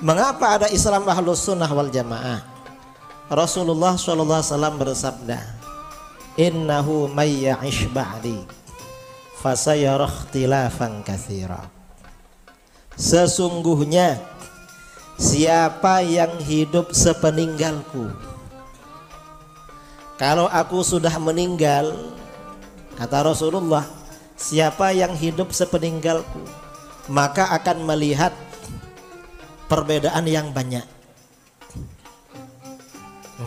Mengapa ada Islam Ahlus Sunnah wal Jamaah? Rasulullah SAW bersabda, innahu may ya'ish ba'di fasayara ikhtilafan katsira. Sesungguhnya siapa yang hidup sepeninggalku, kalau aku sudah meninggal, kata Rasulullah, siapa yang hidup sepeninggalku maka akan melihat perbedaan yang banyak.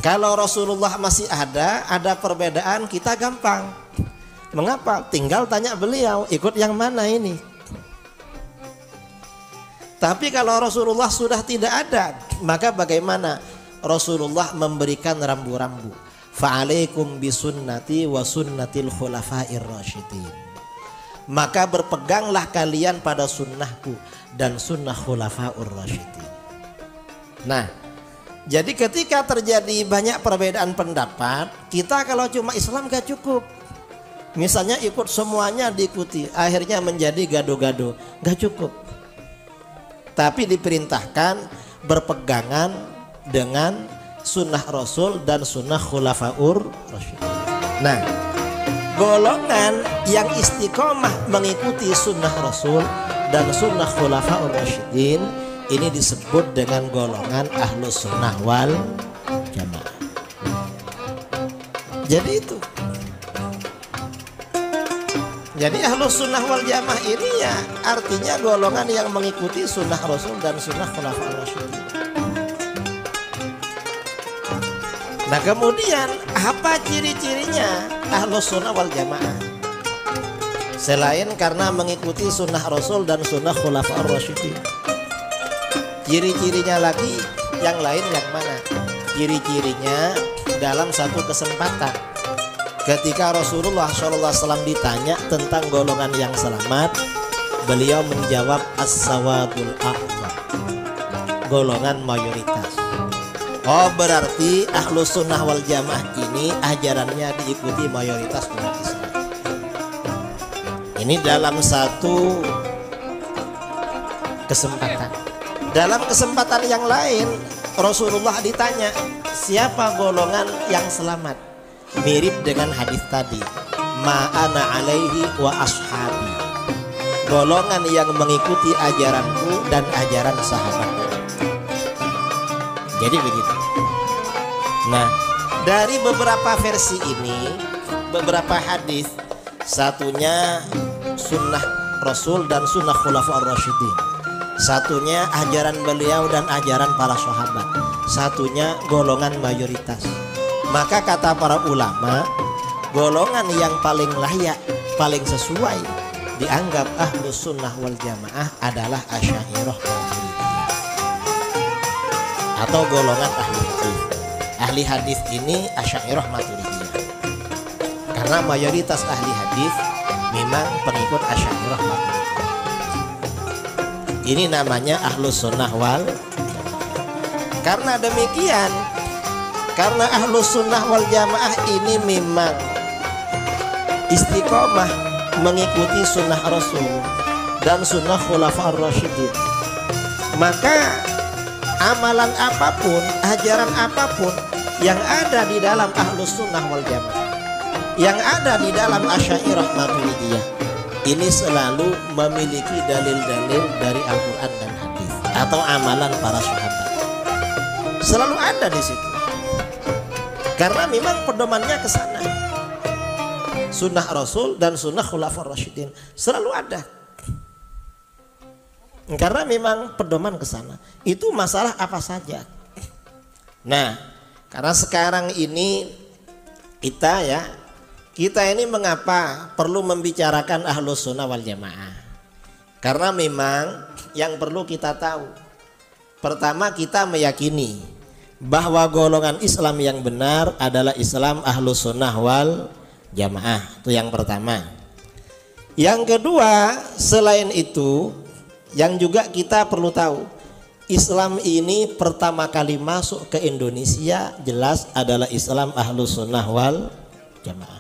Kalau Rasulullah masih ada perbedaan, kita gampang. Mengapa? Tinggal tanya beliau, ikut yang mana ini. Tapi kalau Rasulullah sudah tidak ada, maka bagaimana? Rasulullah memberikan rambu-rambu. Fa'alaikum bisunnati wa sunnatil khulafa'ir rasyidin. Maka berpeganglah kalian pada sunnahku dan sunnah khulafa'ur rasyidin. Nah, jadi ketika terjadi banyak perbedaan pendapat, kita kalau cuma Islam gak cukup. Misalnya ikut semuanya diikuti, akhirnya menjadi gado-gado, gak cukup. Tapi diperintahkan berpegangan dengan sunnah Rasul dan sunnah khulafaur rasyidin. Nah, golongan yang istiqomah mengikuti sunnah Rasul dan sunnah khulafaur rasyidin ini disebut dengan golongan Ahlus Sunnah wal Jamaah. Jadi itu. Jadi Ahlus Sunnah wal Jamaah ini ya artinya golongan yang mengikuti sunnah Rasul dan sunnah khulafaur rasyidin. Nah, kemudian apa ciri-cirinya Ahlus Sunnah wal Jamaah? Selain karena mengikuti sunnah Rasul dan sunnah khulafaur rasyidin, ciri-cirinya lagi yang lain yang mana? Ciri-cirinya dalam satu kesempatan ketika Rasulullah SAW ditanya tentang golongan yang selamat, beliau menjawab as-sawadul a'zam, golongan mayoritas. Oh, berarti Ahlus Sunnah wal Jamaah ini ajarannya diikuti mayoritas umat Islam. Ini dalam satu kesempatan. Dalam kesempatan yang lain Rasulullah ditanya siapa golongan yang selamat, mirip dengan hadis tadi, ma'ana alaihi wa ashabi, golongan yang mengikuti ajaranku dan ajaran sahabatku. Jadi begitu. Nah, dari beberapa versi ini, beberapa hadis, satunya sunnah Rasul dan sunnah khulafaur rasyidin, satunya ajaran beliau dan ajaran para sahabat, satunya golongan mayoritas. Maka kata para ulama, golongan yang paling layak, paling sesuai dianggap Ahlus Sunnah wal Jamaah adalah Asy'ariyah atau golongan ahli hadis. Ahli hadis ini Asy'ariyah Maturidiyah. Karena mayoritas ahli hadis memang pengikut Asy'ariyah Maturidiyah. Ini namanya Ahlus Sunnah wal. Karena demikian, karena Ahlus Sunnah wal Jamaah ini memang istiqomah mengikuti sunnah Rasul dan sunnah Khulafaur Rasyidin, maka amalan apapun, ajaran apapun yang ada di dalam Ahlus Sunnah wal Jamaah, yang ada di dalam Asy'ariyah Maturidiyah, ini selalu memiliki dalil-dalil dari Al-Quran dan hadis atau amalan para sahabat. Selalu ada di situ. Karena memang pedomannya ke sana. Sunnah Rasul dan sunnah Khulafaur Rasyidin selalu ada. Karena memang pedoman ke sana. Itu masalah apa saja. Nah, karena sekarang ini kita ini mengapa perlu membicarakan Ahlus Sunnah wal Jamaah? Karena memang yang perlu kita tahu, pertama kita meyakini bahwa golongan Islam yang benar adalah Islam Ahlus Sunnah wal Jamaah. Itu yang pertama. Yang kedua, selain itu yang juga kita perlu tahu, Islam ini pertama kali masuk ke Indonesia jelas adalah Islam Ahlus Sunnah wal Jamaah.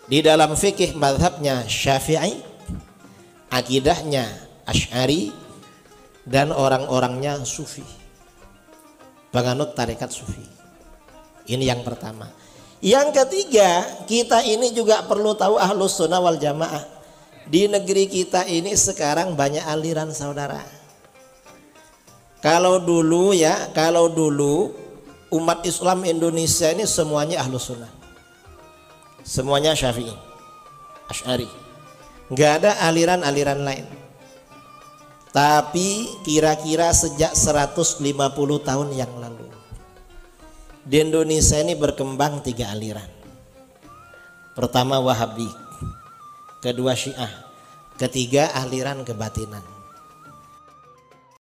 Di dalam fikih mazhabnya Syafi'i, akidahnya Asy'ari, dan orang-orangnya sufi, penganut tarekat sufi. Ini yang pertama. Yang ketiga, kita ini juga perlu tahu Ahlus Sunnah wal Jamaah. Di negeri kita ini sekarang banyak aliran saudara. Kalau dulu umat Islam Indonesia ini semuanya Ahlus Sunnah, semuanya Syafi'i, Asy'ari, nggak ada aliran-aliran lain. Tapi kira-kira sejak 150 tahun yang lalu di Indonesia ini berkembang 3 aliran. Pertama Wahabi, kedua Syiah, ketiga aliran kebatinan.